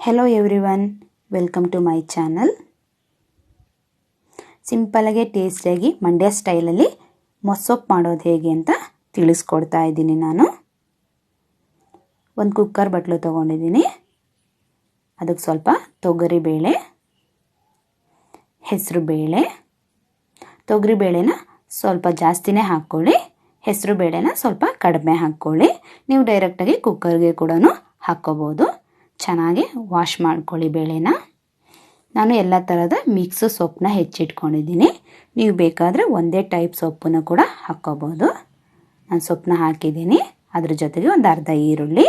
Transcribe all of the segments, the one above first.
Hello everyone, welcome to my channel. Simple ಆಗಿ tasty ಆಗಿ Mandya style ಅಲ್ಲಿ ಮೊಸಪ್ಪು ಮಾಡೋದು ಹೇಗೆ ಅಂತ ತಿಳಿಸ್ಕೊಡ್ತಾ ಇದ್ದೀನಿ ನಾನು. ಒಂದು ಕುಕ್ಕರ್ ಬಟ್ಲು ತಗೊಂಡಿದ್ದೀನಿ. ಅದಕ್ಕೆ ಸ್ವಲ್ಪ ತೊಗರಿ ಬೇಳೆ, ಹೆಸರು ಬೇಳೆ, ತೊಗರಿ ಬೇಳೆನ ಸ್ವಲ್ಪ ಜಾಸ್ತಿನೇ ಹಾಕೊಳ್ಳಿ, ಹೆಸರು ಬೇಳೆನ ಸ್ವಲ್ಪ ಕಡಿಮೆ ಹಾಕೊಳ್ಳಿ. ನೀವು ಡೈರೆಕ್ಟ್ ಆಗಿ ಕುಕ್ಕರ್ಗೆ ಕೂಡ ಹಾಕೋಬಹುದು. ಚೆನ್ನಾಗಿ ವಾಶ್ ಮಾಡ್ಕೊಳ್ಳಿ ಬೇಳೆನ. ನಾನು ಎಲ್ಲ ಥರದ ಮಿಕ್ಸ್ ಸೊಪ್ಪನ್ನ ಹೆಚ್ಚಿಟ್ಕೊಂಡಿದ್ದೀನಿ. ನೀವು ಬೇಕಾದರೆ ಒಂದೇ ಟೈಪ್ ಸೊಪ್ಪನ್ನು ಕೂಡ ಹಾಕ್ಕೋಬೋದು. ನಾನು ಸೊಪ್ಪನ್ನ ಹಾಕಿದ್ದೀನಿ. ಅದ್ರ ಜೊತೆಗೆ ಒಂದು ಅರ್ಧ ಈರುಳ್ಳಿ,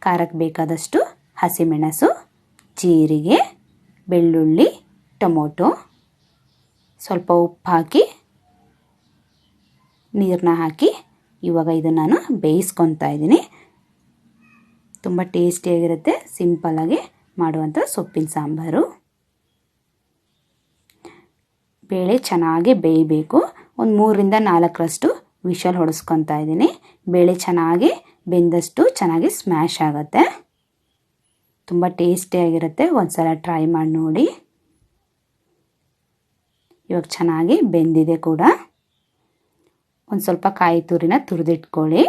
ಖಾರಕ್ಕೆ ಬೇಕಾದಷ್ಟು ಹಸಿಮೆಣಸು, ಜೀರಿಗೆ, ಬೆಳ್ಳುಳ್ಳಿ, ಟೊಮೊಟೊ, ಸ್ವಲ್ಪ ಉಪ್ಪು ಹಾಕಿ ನೀರನ್ನ ಹಾಕಿ ಇವಾಗ ಇದನ್ನು ನಾನು ಬೇಯಿಸ್ಕೊತಾ ಇದ್ದೀನಿ. ತುಂಬ ಟೇಸ್ಟಿಯಾಗಿರುತ್ತೆ, ಸಿಂಪಲ್ಲಾಗಿ ಮಾಡುವಂಥ ಸೊಪ್ಪಿನ ಸಾಂಬಾರು. ಬೇಳೆ ಚೆನ್ನಾಗಿ ಬೇಯಬೇಕು. ಒಂದು 3ರಿಂದ 4 ವಿಷಲ್ ಹೊಡೆಸ್ಕೊತಾ ಇದ್ದೀನಿ. ಬೇಳೆ ಚೆನ್ನಾಗಿ ಬೆಂದಷ್ಟು ಚೆನ್ನಾಗಿ ಸ್ಮ್ಯಾಶ್ ಆಗುತ್ತೆ. ತುಂಬ ಟೇಸ್ಟಿಯಾಗಿರುತ್ತೆ. ಒಂದು ಸಲ ಟ್ರೈ ಮಾಡಿ ನೋಡಿ. ಇವಾಗ ಚೆನ್ನಾಗಿ ಬೆಂದಿದೆ ಕೂಡ. ಒಂದು ಸ್ವಲ್ಪ ಕಾಯಿ ತುರಿನ ತುರಿದಿಟ್ಕೊಳ್ಳಿ.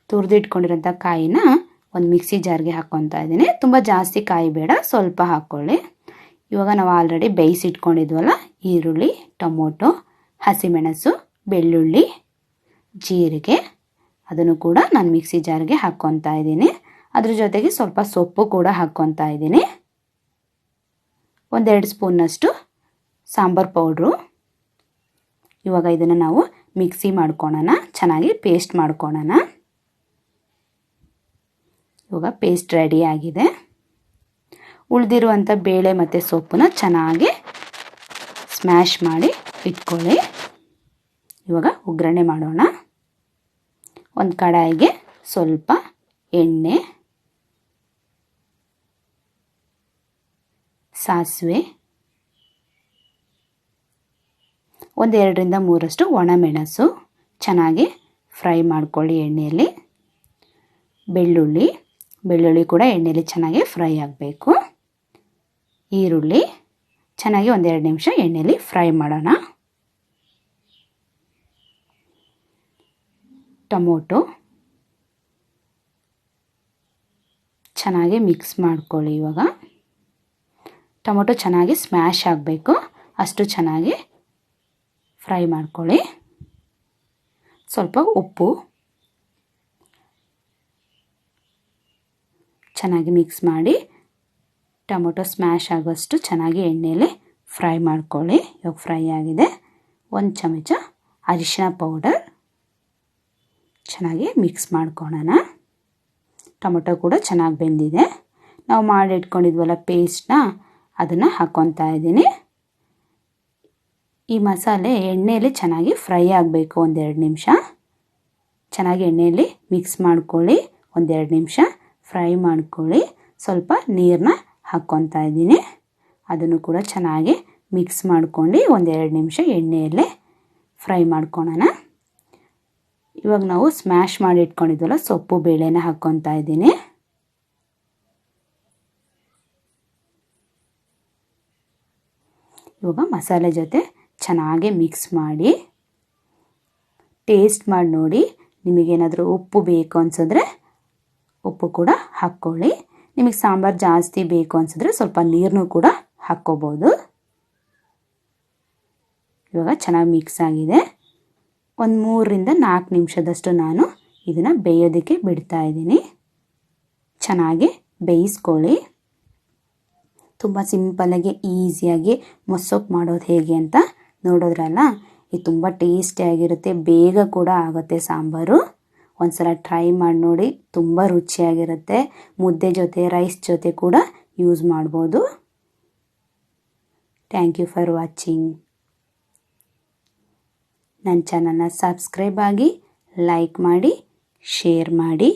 ತುರಿದಿಟ್ಕೊಂಡಿರೋಂಥ ಕಾಯಿನ ಒಂದು ಮಿಕ್ಸಿ ಜಾರ್ಗೆ ಹಾಕ್ಕೊತಾ ಇದ್ದೀನಿ. ತುಂಬ ಜಾಸ್ತಿ ಕಾಯಿ ಬೇಡ, ಸ್ವಲ್ಪ ಹಾಕ್ಕೊಳ್ಳಿ. ಇವಾಗ ನಾವು ಆಲ್ರೆಡಿ ಬೇಯಿಸಿಟ್ಕೊಂಡಿದ್ವಲ್ಲ, ಈರುಳ್ಳಿ, ಟೊಮೊಟೊ, ಹಸಿಮೆಣಸು, ಬೆಳ್ಳುಳ್ಳಿ, ಜೀರಿಗೆ, ಅದನ್ನು ಕೂಡ ನಾನು ಮಿಕ್ಸಿ ಜಾರ್ಗೆ ಹಾಕ್ಕೊತಾ ಇದ್ದೀನಿ. ಅದ್ರ ಜೊತೆಗೆ ಸ್ವಲ್ಪ ಸೊಪ್ಪು ಕೂಡ ಹಾಕ್ಕೊತಾ ಇದ್ದೀನಿ. 1-2 ಸ್ಪೂನ್ನಷ್ಟು ಸಾಂಬಾರ್ ಪೌಡ್ರು. ಇವಾಗ ಇದನ್ನು ನಾವು ಮಿಕ್ಸಿ ಮಾಡ್ಕೊಳ್ಳೋಣ, ಚೆನ್ನಾಗಿ ಪೇಸ್ಟ್ ಮಾಡ್ಕೊಳ್ಳೋಣ. ಇವಾಗ ಪೇಸ್ಟ್ ರೆಡಿ ಆಗಿದೆ. ಉಳಿದಿರುವಂಥ ಬೇಳೆ ಮತ್ತು ಸೊಪ್ಪನ್ನ ಚೆನ್ನಾಗಿ ಸ್ಮ್ಯಾಶ್ ಮಾಡಿ ಇಟ್ಕೊಳ್ಳಿ. ಇವಾಗ ಒಗ್ಗರಣೆ ಮಾಡೋಣ. ಒಂದು ಕಡಾಯಿಗೆ ಸ್ವಲ್ಪ ಎಣ್ಣೆ, ಸಾಸಿವೆ, 1-2ರಿಂದ 3 ಒಣಮೆಣಸು ಚೆನ್ನಾಗಿ ಫ್ರೈ ಮಾಡ್ಕೊಳ್ಳಿ ಎಣ್ಣೆಯಲ್ಲಿ. ಬೆಳ್ಳುಳ್ಳಿ ಕೂಡ ಎಣ್ಣೆಯಲ್ಲಿ ಚೆನ್ನಾಗಿ ಫ್ರೈ ಆಗಬೇಕು. ಈರುಳ್ಳಿ ಚೆನ್ನಾಗಿ 1-2 ನಿಮಿಷ ಎಣ್ಣೆಯಲ್ಲಿ ಫ್ರೈ ಮಾಡೋಣ. ಟೊಮೊಟೊ ಚೆನ್ನಾಗಿ ಮಿಕ್ಸ್ ಮಾಡ್ಕೊಳ್ಳಿ. ಇವಾಗ ಟೊಮೊಟೊ ಚೆನ್ನಾಗಿ ಸ್ಮ್ಯಾಶ್ ಆಗಬೇಕು, ಅಷ್ಟು ಚೆನ್ನಾಗಿ ಫ್ರೈ ಮಾಡ್ಕೊಳ್ಳಿ. ಸ್ವಲ್ಪ ಉಪ್ಪು ಚೆನ್ನಾಗಿ ಮಿಕ್ಸ್ ಮಾಡಿ ಟೊಮೊಟೊ ಸ್ಮ್ಯಾಶ್ ಆಗೋಷ್ಟು ಚೆನ್ನಾಗಿ ಎಣ್ಣೆಯಲ್ಲಿ ಫ್ರೈ ಮಾಡ್ಕೊಳ್ಳಿ. ಇವಾಗ ಫ್ರೈ ಆಗಿದೆ. 1 ಚಮಚ ಅರಿಶಿನ ಪೌಡರ್ ಚೆನ್ನಾಗಿ ಮಿಕ್ಸ್ ಮಾಡ್ಕೊಳ್ಳೋಣ. ಟೊಮೊಟೊ ಕೂಡ ಚೆನ್ನಾಗಿ ಬೆಂದಿದೆ. ನಾವು ಮಾಡಿಟ್ಕೊಂಡಿದ್ವಲ್ಲ ಪೇಸ್ಟ್ನ, ಅದನ್ನು ಹಾಕ್ಕೊತಾ ಇದ್ದೀನಿ. ಈ ಮಸಾಲೆ ಎಣ್ಣೆಯಲ್ಲಿ ಚೆನ್ನಾಗಿ ಫ್ರೈ ಆಗಬೇಕು. 1-2 ನಿಮಿಷ ಚೆನ್ನಾಗಿ ಎಣ್ಣೆಯಲ್ಲಿ ಮಿಕ್ಸ್ ಮಾಡ್ಕೊಳ್ಳಿ. 1-2 ನಿಮಿಷ ಫ್ರೈ ಮಾಡ್ಕೊಳ್ಳಿ. ಸ್ವಲ್ಪ ನೀರನ್ನ ಹಾಕ್ಕೊತಾ ಇದ್ದೀನಿ. ಅದನ್ನು ಕೂಡ ಚೆನ್ನಾಗಿ ಮಿಕ್ಸ್ ಮಾಡ್ಕೊಂಡು 1-2 ನಿಮಿಷ ಎಣ್ಣೆಯಲ್ಲೇ ಫ್ರೈ ಮಾಡ್ಕೊಳ್ಳೋಣ. ಇವಾಗ ನಾವು ಸ್ಮ್ಯಾಶ್ ಮಾಡಿ ಇಟ್ಕೊಂಡಿದ್ವಲ್ಲ ಸೊಪ್ಪು ಬೇಳೆನ ಹಾಕ್ಕೊತಾ ಇದ್ದೀನಿ. ಇವಾಗ ಮಸಾಲೆ ಜೊತೆ ಚೆನ್ನಾಗಿ ಮಿಕ್ಸ್ ಮಾಡಿ ಟೇಸ್ಟ್ ಮಾಡಿ ನೋಡಿ. ನಿಮಗೇನಾದರೂ ಉಪ್ಪು ಬೇಕು ಅನ್ಸಿದ್ರೆ ಉಪ್ಪು ಕೂಡ ಹಾಕ್ಕೊಳ್ಳಿ. ನಿಮಗೆ ಸಾಂಬಾರು ಜಾಸ್ತಿ ಬೇಕು ಅನ್ಸಿದ್ರೆ ಸ್ವಲ್ಪ ನೀರನ್ನು ಕೂಡ ಹಾಕ್ಕೋಬೋದು. ಇವಾಗ ಚೆನ್ನಾಗಿ ಮಿಕ್ಸ್ ಆಗಿದೆ. ಒಂದು 3ರಿಂದ 4 ನಿಮಿಷದಷ್ಟು ನಾನು ಇದನ್ನು ಬೇಯೋದಕ್ಕೆ ಬಿಡ್ತಾ ಇದ್ದೀನಿ. ಚೆನ್ನಾಗಿ ಬೇಯಿಸ್ಕೊಳ್ಳಿ. ತುಂಬ ಸಿಂಪಲ್ಲಾಗಿ ಈಸಿಯಾಗಿ ಮೊಸಪ್ಪು ಮಾಡೋದು ಹೇಗೆ ಅಂತ ನೋಡೋದ್ರಲ್ಲ. ಇದು ತುಂಬ ಟೇಸ್ಟಿಯಾಗಿರುತ್ತೆ, ಬೇಗ ಕೂಡ ಆಗುತ್ತೆ ಸಾಂಬಾರು. ಒಂದ್ಸಲ ಟ್ರೈ ಮಾಡಿ ನೋಡಿ. ತುಂಬ ರುಚಿಯಾಗಿರುತ್ತೆ. ಮುದ್ದೆ ಜೊತೆ, ರೈಸ್ ಜೊತೆ ಕೂಡ ಯೂಸ್ ಮಾಡ್ಬೋದು. Thank you for watching. ನನ್ನ ಚಾನಲ್ನ ಸಬ್ಸ್ಕ್ರೈಬ್ ಆಗಿ, ಲೈಕ್ ಮಾಡಿ, ಶೇರ್ ಮಾಡಿ.